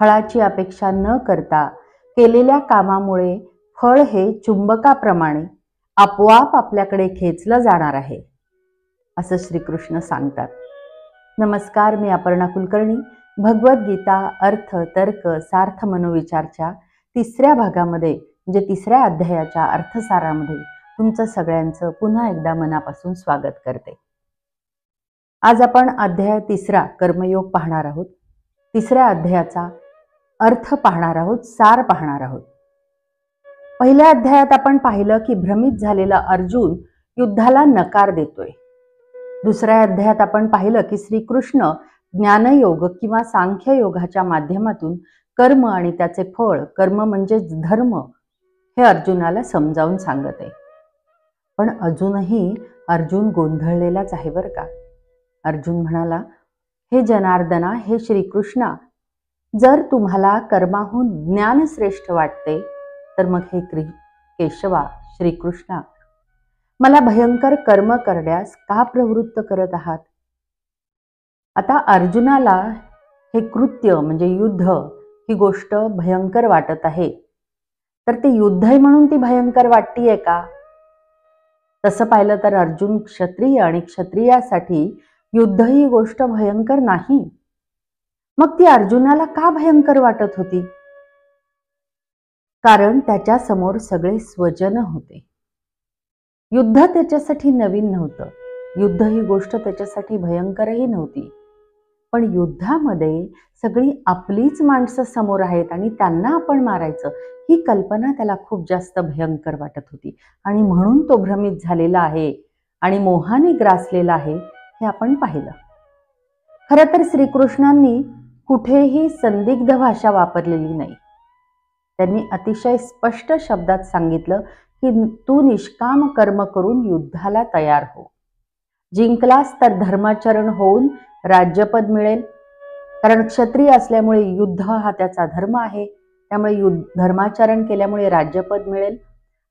फळाची अपेक्षा न करता केलेल्या कामामुळे फळ हे चुंबकाप्रमाणे आपोआप आपल्याकडे खेचलं जाणार आहे, असं श्रीकृष्ण सांगतात. नमस्कार, मी अपर्णा कुलकर्णी. भगवद्गीता अर्थ तर्क सार्थ मनोविचारच्या तिसऱ्या भागामध्ये म्हणजे तिसऱ्या अध्यायाच्या अर्थसारामध्ये तुमचं सगळ्यांचं पुन्हा एकदा मनापासून स्वागत करते. आज आपण अध्याय तिसरा कर्मयोग पाहणार आहोत. तिसऱ्या अध्यायाचा अर्थ पाहणार आहोत, सार पाहणार आहोत. पहिल्या अध्यायात आपण पाहिलं की भ्रमित झालेला अर्जुन युद्धाला नकार देतोय. दुसऱ्या अध्यायात आपण पाहिलं की श्रीकृष्ण ज्ञानयोग किंवा सांख्य योगाच्या माध्यमातून कर्म आणि त्याचे फळ, कर्म म्हणजेच धर्म, हे अर्जुनाला समजावून सांगत आहे. पण अजूनही अर्जुन गोंधळलेलाच आहे बरं का. अर्जुन म्हणाला, हे जनार्दना, हे श्रीकृष्णा, जर तुम्हाला कर्माहून ज्ञान श्रेष्ठ वाटते तर मग हे केशवा, श्रीकृष्णा, मला भयंकर कर्म करण्यास का प्रवृत्त करत आहात? आता अर्जुनाला हे कृत्य म्हणजे युद्ध ही गोष्ट भयंकर वाटत आहे, तर ते युद्ध आहे म्हणून ती भयंकर वाटतीये का? तसं पाहिलं तर अर्जुन क्षत्रिय आणि क्षत्रियासाठी युद्ध ही गोष्ट भयंकर नाही. मग ती अर्जुनाला का भयंकर वाटत होती? कारण त्याच्या समोर सगळे स्वजन होते. युद्ध त्याच्यासाठी नवीन नव्हतं. युद्ध ही गोष्ट त्याच्यासाठी भयंकरही नव्हती. पण युद्धामध्ये सगळी आपलीच माणसं समोर आहेत आणि त्यांना आपण मारायचं, ही कल्पना त्याला खूप जास्त भयंकर वाटत होती. आणि म्हणून तो भ्रमित झालेला आहे आणि मोहाने ग्रासलेला आहे, हे आपण पाहिलं. खरं तर श्रीकृष्णांनी कुठेही संदिग्ध भाषा वापरलेली नाही. त्यांनी अतिशय स्पष्ट शब्दात सांगितलं की तू निष्काम कर्म करून युद्धाला तयार हो. जिंकलास तर धर्माचरण होऊन राज्यपद मिळेल, कारण क्षत्रिय असल्यामुळे युद्ध हा त्याचा धर्म आहे. त्यामुळे धर्माचरण केल्यामुळे राज्यपद मिळेल.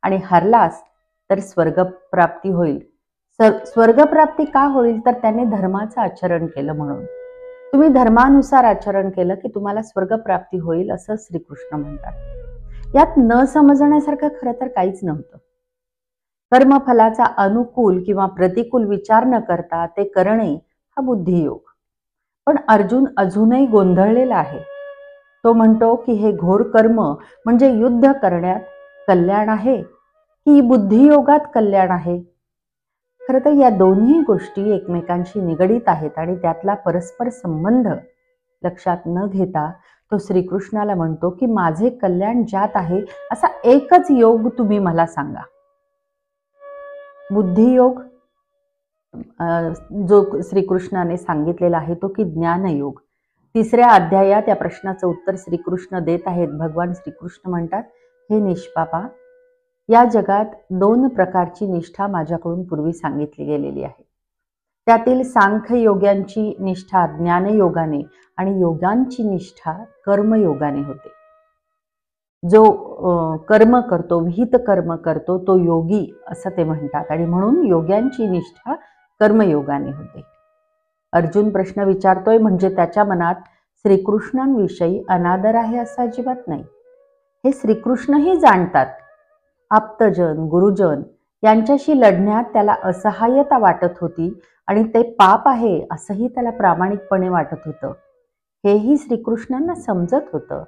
आणि हरलास तर स्वर्गप्राप्ती होईल. स्वर्गप्राप्ती का होईल? तर त्याने धर्माचं आचरण केलं म्हणून. तुम्ही धर्मानुसार आचरण केलं की तुम्हाला स्वर्गप्राप्ती होईल, असं श्रीकृष्ण म्हणतात. यात न समजण्यासारखं खरं तर काहीच नव्हतं. कर्मफलाचा अनुकूल किंवा प्रतिकूल विचार न करता ते करणे हा बुद्धियोग. पण अर्जुन अजूनही गोंधळलेला आहे. तो म्हणतो की हे घोर कर्म म्हणजे युद्ध करण्यात कल्याण आहे की बुद्धियोगात कल्याण आहे? खरं तर या दोन्ही गोष्टी एकमेकांशी निगडीत आहेत आणि त्यातला परस्पर संबंध लक्षात न घेता तो श्रीकृष्णाला म्हणतो की माझे कल्याण ज्यात आहे असा एकच योग तुम्ही मला सांगा. बुद्धियोग जो श्रीकृष्णाने सांगितलेला आहे तो की ज्ञानयोग. तिसऱ्या अध्यायात या प्रश्नाचं उत्तर श्रीकृष्ण देत आहेत. भगवान श्रीकृष्ण म्हणतात, हे निष्पापा, या जगात 2 प्रकारची निष्ठा माझ्याकडून पूर्वी सांगितली गेलेली आहे. त्यातील सांख्य योग्यांची निष्ठा ज्ञानयोगाने आणि योगांची निष्ठा कर्मयोगाने होते. जो कर्म करतो, विहित कर्म करतो, तो योगी असं ते म्हणतात आणि म्हणून योग्यांची निष्ठा कर्मयोगाने होते. अर्जुन प्रश्न विचारतोय म्हणजे त्याच्या मनात श्रीकृष्णांविषयी अनादर आहे असं अजिबात नाही. हे श्रीकृष्णही जाणतात. आप्तजन, गुरुजन यांच्याशी लढण्यात त्याला असहाय्यता वाटत होती आणि ते पाप आहे असंही त्याला प्रामाणिकपणे वाटत होतं. हेही श्रीकृष्णांना समजत होतं.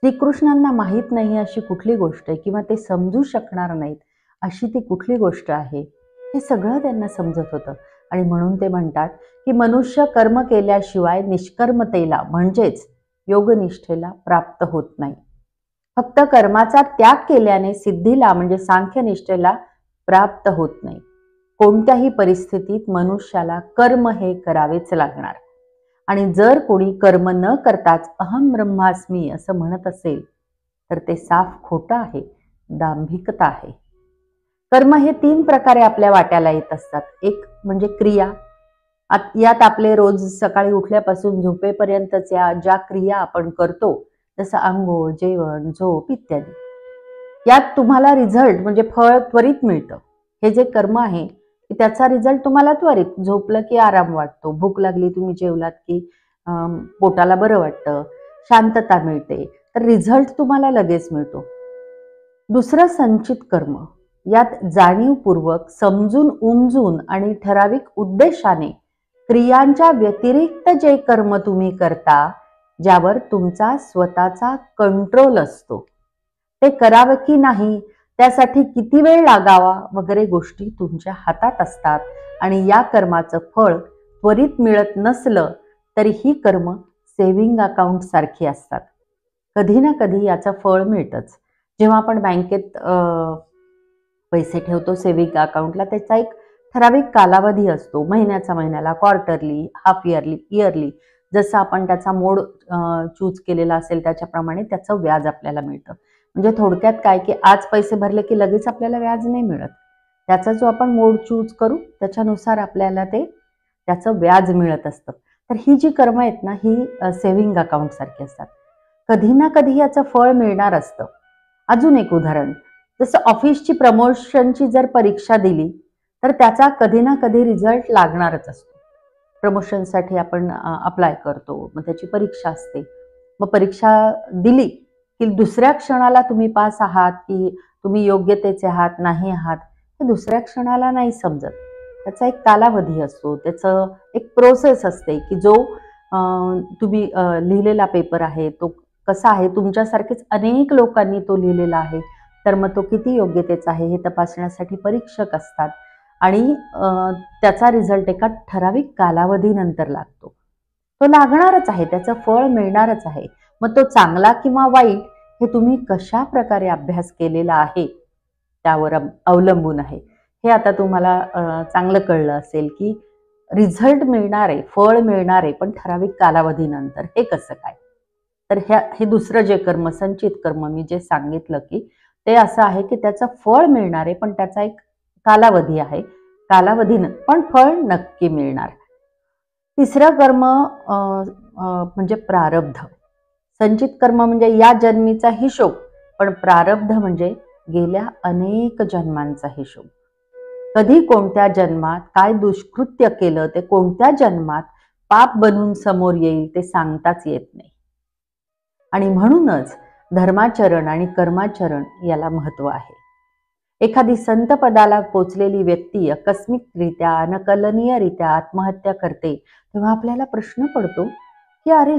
श्रीकृष्णांना माहीत नाही अशी कुठली गोष्ट आहे किंवा ते समजू शकणार नाहीत अशी ती कुठली गोष्ट आहे, हे सगळं त्यांना समजत होतं. आणि म्हणून ते म्हणतात की मनुष्य कर्म केल्याशिवाय निष्कर्मतेला म्हणजेच योगनिष्ठेला प्राप्त होत नाही. फक्त कर्माचा त्याग केल्याने सिद्धीला म्हणजे सांख्यनिष्ठेला प्राप्त होत नाही. कोणत्याही परिस्थितीत मनुष्याला कर्म हे करावेच लागणार. आणि जर कोणी कर्म न करताच अहम ब्रह्मास्मी असं म्हणत असेल तर ते साफ खोटं आहे, दांभिकता आहे. कर्म हे 3 प्रकारे आपल्या वाट्याला येत असतात. एक म्हणजे क्रिया. यात आपले रोज सकाळी उठल्यापासून झोपेपर्यंतच्या ज्या क्रिया आपण करतो, जसं आंघोळ, जेवण, झोप इत्यादी, यात तुम्हाला रिझल्ट म्हणजे फळ त्वरित मिळतं. हे जे कर्म आहे त्याचा रिझल्ट तुम्हाला त्वरित, झोपलं की आराम वाटतो, भूक लागली तुम्ही जेवलात की पोटाला बरं वाटतं, शांतता मिळते, तर रिझल्ट तुम्हाला लगेच मिळतो. दुसरं संचित कर्म. यात जाणीवपूर्वक समजून उमजून आणि ठराविक उद्देशाने क्रियांच्या व्यतिरिक्त जे कर्म तुम्ही करता, ज्यावर तुमचा स्वतःचा कंट्रोल असतो, ते करावं की नाही, त्यासाठी किती वेळ लागावा वगैरे गोष्टी तुमच्या हातात असतात. आणि या कर्माचं फळ त्वरित मिळत नसलं तरी ही कर्म सेव्हिंग अकाउंट सारखी असतात. कधी ना कधी याचं फळ मिळतंच. जेव्हा आपण बँकेत पैसे ठेवतो सेव्हिंग अकाउंटला, त्याचा एक ठराविक कालावधी असतो, महिन्याचा महिन्याला, क्वार्टरली, हाफ इयरली, इयरली. जसं आपण त्याचा मोड चूज केलेला असेल त्याच्याप्रमाणे त्याचं व्याज आपल्याला मिळतं. म्हणजे थोडक्यात काय, की आज पैसे भरले की लगेच आपल्याला व्याज नाही मिळत. त्याचा जो आपण मोड चूज करू त्याच्यानुसार आपल्याला त्याचं व्याज मिळत असतं. तर ही जी कर्म आहेत ना, ही सेव्हिंग अकाउंट सारखी असतात. कधी ना कधी याचं फळ मिळणार असतं. अजून एक उदाहरण, जसं ऑफिसची प्रमोशनची जर परीक्षा दिली तर त्याचा कधी ना कधी रिझल्ट लागणारच असतो. प्रमोशनसाठी आपण अप्लाय करतो, मग त्याची परीक्षा असते. मग परीक्षा दिली की दुसऱ्या क्षणाला तुम्ही पास आहात की तुम्ही योग्यतेचे आहात नाही आहात हे दुसऱ्या क्षणाला नाही समजत. त्याचा एक कालावधी असतो, त्याचं एक प्रोसेस असते की जो तुम्ही लिहिलेला पेपर आहे तो कसा आहे, तुमच्यासारखेच अनेक लोकांनी तो लिहिलेला आहे, तर मग तो किती योग्यतेचा आहे हे तपासण्यासाठी परीक्षक असतात. आणि त्याचा रिझल्ट एका ठराविक कालावधीनंतर लागतो. तो लागणारच आहे, त्याचं फळ मिळणारच आहे. मग तो चांगला किंवा वाईट हे तुम्ही कशा प्रकारे अभ्यास केलेला आहे त्यावर अवलंबून आहे. हे आता तुम्हाला चांगलं कळलं असेल की रिझल्ट मिळणारे, फळ मिळणारे पण ठराविक कालावधीनंतर हे कसं काय. तर हे दुसरं जे कर्म, संचित कर्म मी जे सांगितलं की ते असं आहे की त्याचं फळ मिळणारे पण त्याचा एक कालावधी आहे, कालावधीनं पण फळ नक्की मिळणार. तिसरं कर्म म्हणजे प्रारब्ध. संचित कर्म म्हणजे या जन्मीचा हिशोब, पण प्रारब्ध म्हणजे गेल्या अनेक जन्मांचा हिशोब. कधी कोणत्या जन्मात काय दुष्कृत्य केलं ते कोणत्या जन्मात पाप बनून समोर येईल ते सांगताच येत नाही. आणि म्हणूनच धर्माचरण आणि कर्माचरण याला महत्व आहे. एखादी संत पदाला पोचलेली व्यक्ती आकस्मिकरित्या, अनकलनीयरित्या आत्महत्या करते, तेव्हा आपल्याला प्रश्न पडतो की अरे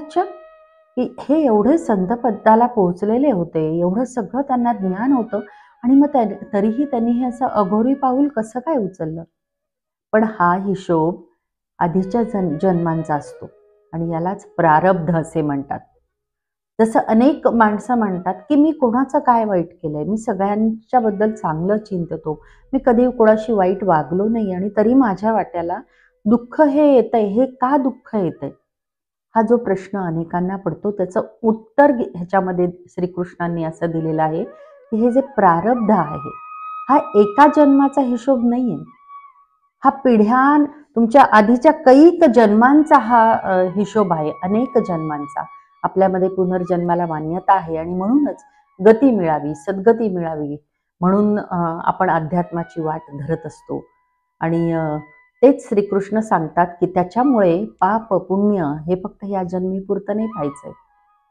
की हे एवढे संत पदाला पोहोचलेले होते, एवढं सगळं त्यांना ज्ञान होतं, आणि मग तरीही त्यांनी हे असं अघोरी पाऊल कसं काय उचललं. पण हा हिशोब आधीच्या जन्मांचा असतो आणि यालाच प्रारब्ध असे म्हणतात. जसं अनेक माणसं म्हणतात की मी कोणाचं काय वाईट केलंय, मी सगळ्यांच्या बद्दल चांगलं चिंततो, मी कधी कोणाशी वाईट वागलो नाही आणि तरी माझ्या वाट्याला दुःख हे येतंय, हे का दुःख येतंय. हा जो प्रश्न अनेकांना पडतो त्याचं उत्तर ह्याच्यामध्ये श्रीकृष्णांनी असं दिलेलं आहे की हे जे प्रारब्ध आहे हा एका जन्माचा हिशोब नाहीये, हा पिढ्यान तुमच्या आधीच्या कैक जन्मांचा हा हिशोब आहे, अनेक जन्मांचा. आपल्यामध्ये पुनर्जन्माला मान्यता आहे आणि म्हणूनच गती मिळावी, सद्गती मिळावी म्हणून आपण अध्यात्माची वाट धरत असतो. आणि तेच श्रीकृष्ण सांगतात की त्याच्यामुळे पाप पुण्य हे फक्त या जन्मीपुरतं नाही पाहायचंय,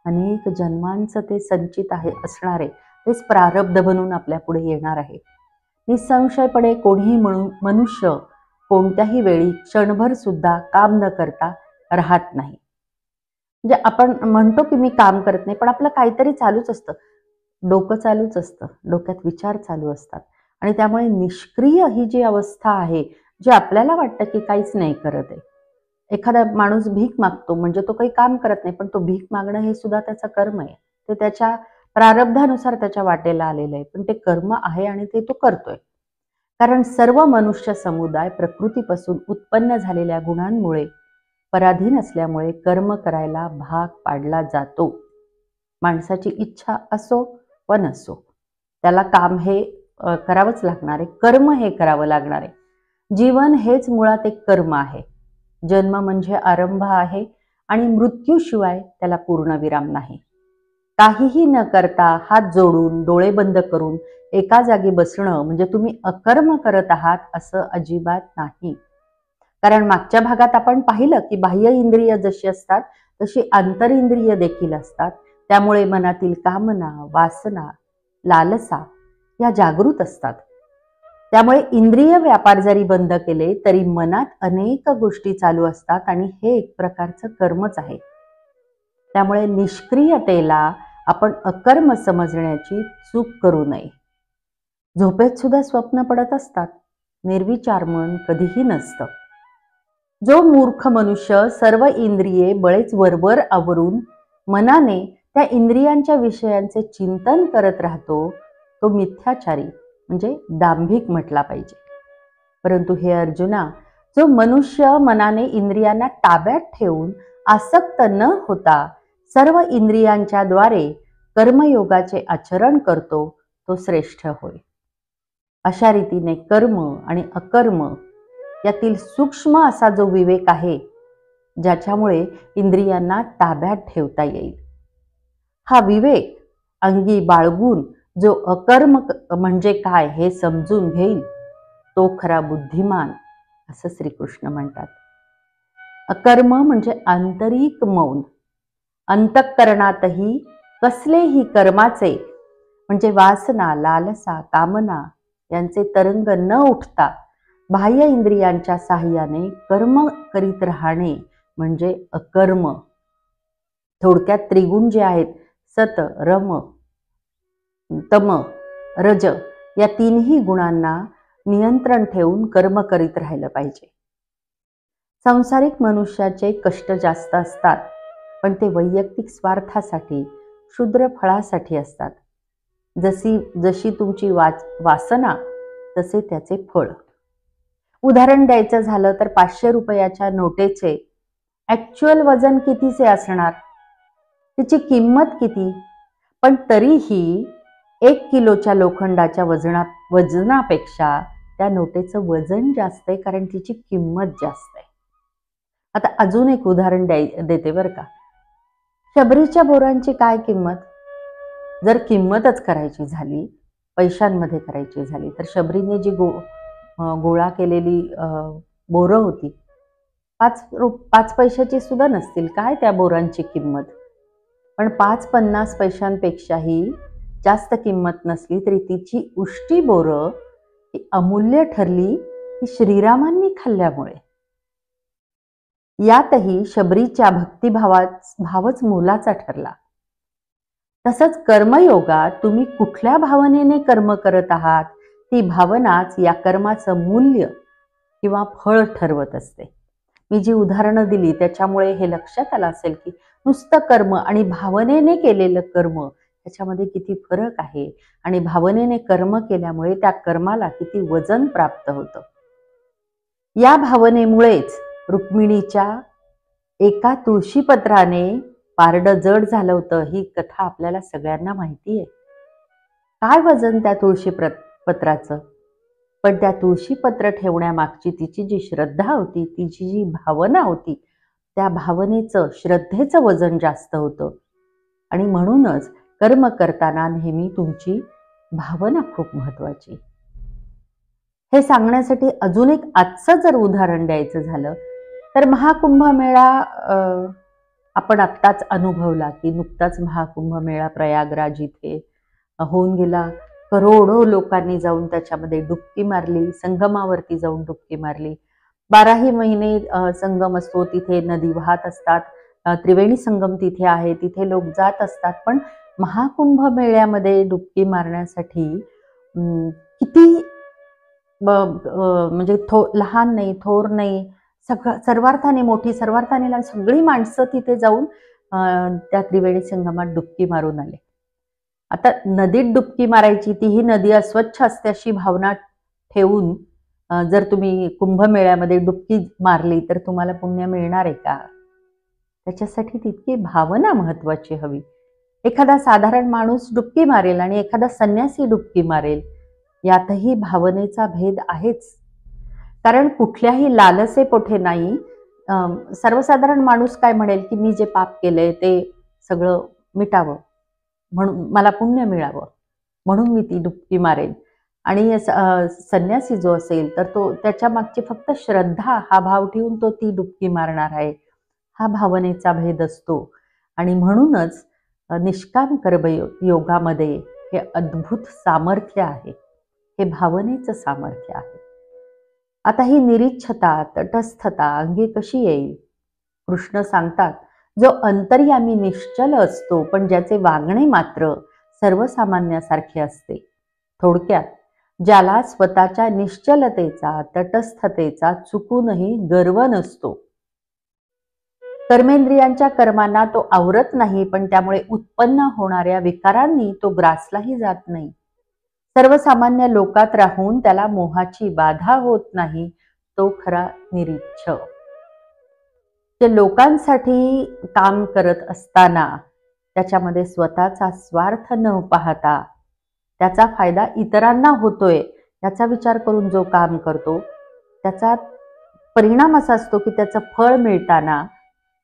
अनेक जन्मांचं ते संचित आहे असणारे तेच प्रारब्ध बनून आपल्या पुढे येणार आहे. निसंशयपणे कोणीही मनुष्य कोणत्याही वेळी क्षणभर सुद्धा काम न करता राहत नाही. म्हणजे आपण म्हणतो की मी काम करत नाही, पण आपलं काहीतरी चालूच असतं, डोकं चालूच असतं, डोक्यात विचार चालू असतात. आणि त्यामुळे निष्क्रिय ही जी अवस्था आहे, जे आपल्याला वाटतं की काहीच नाही करत आहे. एखादा माणूस भीक मागतो म्हणजे तो काही काम करत नाही, पण तो भीक मागणं हे सुद्धा त्याचं कर्म आहे. ते त्याच्या प्रारब्धानुसार त्याच्या वाटेला आलेलं आहे, पण ते कर्म आहे आणि ते तो करतोय. कारण सर्व मनुष्य समुदाय प्रकृतीपासून उत्पन्न झालेल्या गुणांमुळे पराधीन असल्यामुळे कर्म करायला भाग पाडला जातो. माणसाची इच्छा असो व नसो त्याला काम हे करावंच लागणार आहे, कर्म हे करावं लागणार आहे. जीवन हेच मुळात एक कर्म आहे. जन्म म्हणजे आरंभ आहे आणि मृत्यूशिवाय त्याला पूर्णविराम नाही. काहीही न करता हात जोडून डोळे बंद करून एका जागी बसणं म्हणजे तुम्ही अकर्म करत आहात असं अजिबात नाही. कारण मागच्या भागात आपण पाहिलं की बाह्य इंद्रिय जशी असतात तशी आंतरिंद्रिय देखील असतात. त्यामुळे मनातील कामना, वासना, लालसा या जागृत असतात. त्यामुळे इंद्रिय व्यापार जरी बंद केले तरी मनात अनेक गोष्टी चालू असतात आणि हे एक प्रकारचं कर्मच आहे. त्यामुळे निष्क्रियतेला आपण अकर्म समजण्याची चूक करू नये. झोपेत सुद्धा स्वप्न पडत असतात. निर्विचार मन कधीही नसतं. जो मूर्ख मनुष्य सर्व इंद्रिये बळेच वरवर आवरून मनाने त्या इंद्रियांच्या विषयांचे चिंतन करत राहतो तो मिथ्याचारी म्हणजे दांभिक म्हटला पाहिजे. परंतु हे अर्जुना, जो मनुष्य मनाने इंद्रियांना ताब्यात ठेवून आसक्त न होता सर्व इंद्रियांच्या द्वारे कर्मयोगाचे आचरण करतो तो श्रेष्ठ होय. अशा रीतीने कर्म आणि अकर्म यातील सूक्ष्म असा जो विवेक आहे, ज्याच्यामुळे इंद्रियांना ताब्यात ठेवता येईल, हा विवेक अंगी बाळगून जो अकर्म म्हणजे काय हे समजून घेईल तो खरा बुद्धिमान असं श्रीकृष्ण म्हणतात. अकर्म म्हणजे आंतरिक मौन. अंतःकरणातही कसलेही कर्माचे म्हणजे वासना, लालसा, कामना यांचे तरंग न उठता बाह्य इंद्रियांच्या साहाय्याने कर्म करीत राहणे म्हणजे अकर्म. थोडक्यात त्रिगुण जे आहेत, सत, रम, तम, रज या तीनही गुणांना नियंत्रण ठेवून कर्म करीत राहिलं पाहिजे. सांसारिक मनुष्याचे कष्ट जास्त असतात, पण ते वैयक्तिक स्वार्थासाठी, क्षुद्र फळासाठी असतात. जशी तुमची वासना तसे त्याचे फळ. उदाहरण द्यायचं झालं तर 500 रुपयाच्या नोटेचे ऍक्च्युअल वजन कितीचे असणार, तिची किंमत किती, पण तरीही 1 किलोच्या लोखंडाच्या वजनापेक्षा त्या नोटेचं वजन जास्त आहे, कारण तिची किंमत जास्त आहे. आता अजून एक उदाहरण देते बरं का. शबरीच्या बोरांची काय किंमत? जर किंमतच करायची झाली, पैशांमध्ये करायची झाली, तर शबरीने जी गोळा केलेली बोरं होती 5 पैशाची सुद्धा नसतील. काय त्या बोरांची किंमत? पण 5-50 पैशांपेक्षाही जास्त किंमत नसली तरी तिची उष्टी बोरं ही अमूल्य ठरली, ही श्रीरामांनी खाल्ल्यामुळे. यातही शबरीच्या भावच मोलाचा ठरला. तसंच कर्मयोगात तुम्ही कुठल्या भावनेने कर्म करत आहात, ती भावनाच या कर्माचं मूल्य किंवा फळ ठरवत असते. मी जी उदाहरणं दिली त्याच्यामुळे हे लक्षात आलं असेल की नुसतं कर्म आणि भावनेने केलेलं कर्म याच्यामध्ये किती फरक आहे, आणि भावनेने कर्म केल्यामुळे त्या कर्माला किती वजन प्राप्त होतं. या भावनेमुळेच रुक्मिणीच्या एका तुळशीपत्राने पारडं जड झालं होतं. ही कथा आपल्याला सगळ्यांना माहिती आहे. काय वजन त्या तुळशीपत्राचं? पण त्या तुळशीपत्र ठेवण्यामागची तिची जी श्रद्धा होती, तिची जी भावना होती, त्या भावनेचं, श्रद्धेचं वजन जास्त होतं. आणि म्हणूनच कर्म करताना नेहमी तुमची भावना खूप महत्वाची. हे सांगण्यासाठी अजून एक आजचं जर उदाहरण द्यायचं झालं तर महाकुंभमेळा आपण आत्ताच अनुभवला की नुकताच महाकुंभमेळा प्रयागराज इथे होऊन गेला. करोडो लोकांनी जाऊन त्याच्यामध्ये डुबकी मारली, संगमावरती जाऊन डुबकी मारली. 12ही महिने संगम असतो, तिथे नदी वाहत असतात, त्रिवेणी संगम तिथे आहे, तिथे लोक जात असतात. पण महाकुंभमेळ्यामध्ये डुबकी मारण्यासाठी किती म्हणजे लहान नाही, थोर नाही, सर्वार्थाने मोठी, सर्वार्थाने सगळी माणसं तिथे जाऊन त्या त्रिवेणी संगमात डुबकी मारून आले. आता नदीत डुबकी मारायची, तीही नदी अस्वच्छ असते अशी भावना ठेवून जर तुम्ही कुंभमेळ्यामध्ये डुबकी मारली तर तुम्हाला पुण्य मिळणार आहे का? त्याच्यासाठी तितकी भावना महत्वाची हवी. एखादा साधारण माणूस डुबकी मारेल आणि एखादा संन्यासी डुबकी मारेल, यातही भावनेचा भेद आहेच. कारण कुठल्याही लालसेपोटे नाही. सर्वसाधारण माणूस काय म्हणेल की मी जे पाप केलंय ते सगळं मिटावं, म्हणून मला पुण्य मिळावं, म्हणून मी ती डुबकी मारेल. आणि संन्यासी जो असेल तर तो त्याच्या मागची फक्त श्रद्धा हा भाव ठेवून तो ती डुबकी मारणार आहे. हा भावनेचा भेद असतो. आणि म्हणूनच निष्काम कर्म योगामध्ये हे अद्भुत सामर्थ्य आहे, हे भावनेचं सामर्थ्य आहे. आता ही निरीच्छता, तटस्थता अंगी कशी येईल? कृष्ण सांगतात, जो अंतर्यामी निश्चल असतो, पण ज्याचे वागणे मात्र सर्वसामान्यासारखे असते. थोडक्यात, ज्याला स्वतःच्या निश्चलतेचा, तटस्थतेचा चुकूनही गर्व नसतो. कर्मेंद्रियांच्या कर्मांना तो आवरत नाही, पण त्यामुळे उत्पन्न होणाऱ्या विकारांनी तो ग्रासलाही जात नाही. सर्वसामान्य लोकात राहून त्याला मोहाची बाधा होत नाही. तो खरा निरीच्छ. ते लोकांसाठी काम करत असताना त्याच्यामध्ये स्वतःचा स्वार्थ न पाहता त्याचा फायदा इतरांना होतोय याचा विचार करून जो काम करतो, त्याचा परिणाम असा असतो की त्याचं फळ मिळताना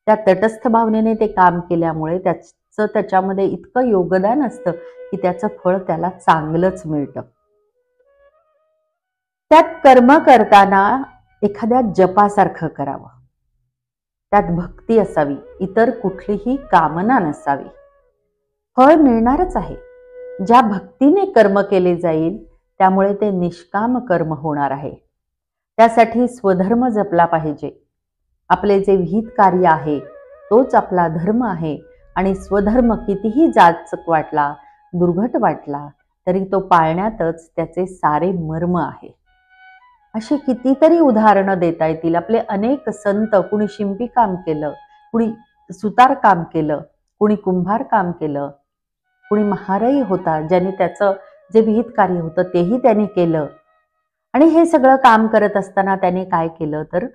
त्या तटस्थ भावनेने ते काम केल्यामुळे त्याचं त्याच्यामध्ये इतकं योगदान असतं की त्याचं फळ त्याला चांगलंच मिळतं. त्यात कर्म करताना एखाद्या जपासारखं करावं. त्यात भक्ती असावी, इतर कुठलीही कामना नसावी. फळ मिळणारच आहे. ज्या भक्तीने कर्म केले जाईल त्यामुळे ते निष्काम कर्म होणार आहे. त्यासाठी स्वधर्म जपला पाहिजे. आपले जे विहित कार्य आहे तोच आपला धर्म आहे आणि स्वधर्म कितीही जाचक वाटला, दुर्घट वाटला तरी तो पाळण्यातच त्याचे सारे मर्म आहे. अशी कितीतरी उदाहरणं देता येतील. आपले अनेक संत, कुणी शिंपी काम केलं, कुणी सुतार काम केलं, कुणी कुंभार काम केलं, कुणी महारही होता ज्यांनी त्याचं जे विहित कार्य होतं तेही त्यांनी केलं. आणि हे सगळं काम करत असताना त्याने काय केलं तर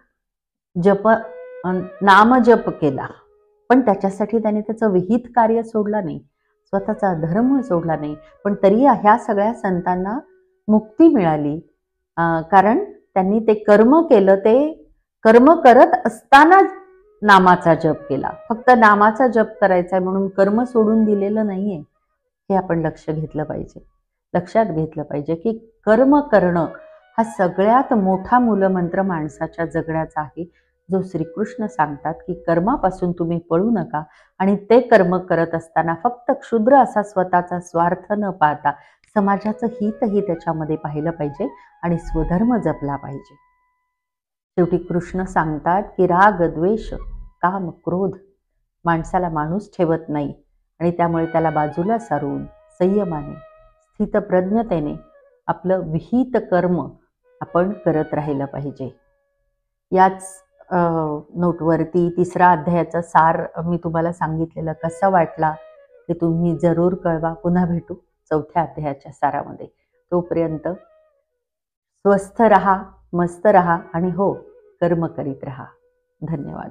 नामजप केला. पण त्याच्यासाठी त्याने त्याचं विहित कार्य सोडला नाही, स्वतःचा धर्म सोडला नाही. पण तरी ह्या सगळ्या संतांना मुक्ती मिळाली, कारण त्यांनी ते कर्म केलं. ते कर्म करत असताना नामाचा जप केला. फक्त नामाचा जप करायचा आहे म्हणून कर्म सोडून दिलेलं नाहीये. हे आपण लक्षात घेतलं पाहिजे की कर्म करणं हा सगळ्यात मोठा मूलमंत्र माणसाच्या जगण्याचा आहे, जो श्रीकृष्ण सांगतात की कर्मापासून तुम्ही पळू नका आणि ते कर्म करत असताना फक्त क्षुद्र असा स्वतःचा स्वार्थ न पाहता समाजाचं हितही त्याच्यामध्ये पाहिलं पाहिजे आणि स्वधर्म जपला पाहिजे. शेवटी कृष्ण सांगतात की राग, द्वेष, काम, क्रोध माणसाला माणूस ठेवत नाही आणि त्यामुळे त्याला बाजूला सारून संयमाने, स्थितप्रज्ञतेने आपलं विहित कर्म आपण करत राहिलं पाहिजे. याच नोटवरती 3रा अध्यायाचा सार मी तुम्हाला सांगितलेलं कसा वाटला ते तुम्ही जरूर कळवा. पुन्हा भेटू 4थ्या अध्यायाच्या सारामध्ये. तोपर्यंत स्वस्थ रहा, मस्त रहा आणि हो, कर्म करीत रहा. धन्यवाद.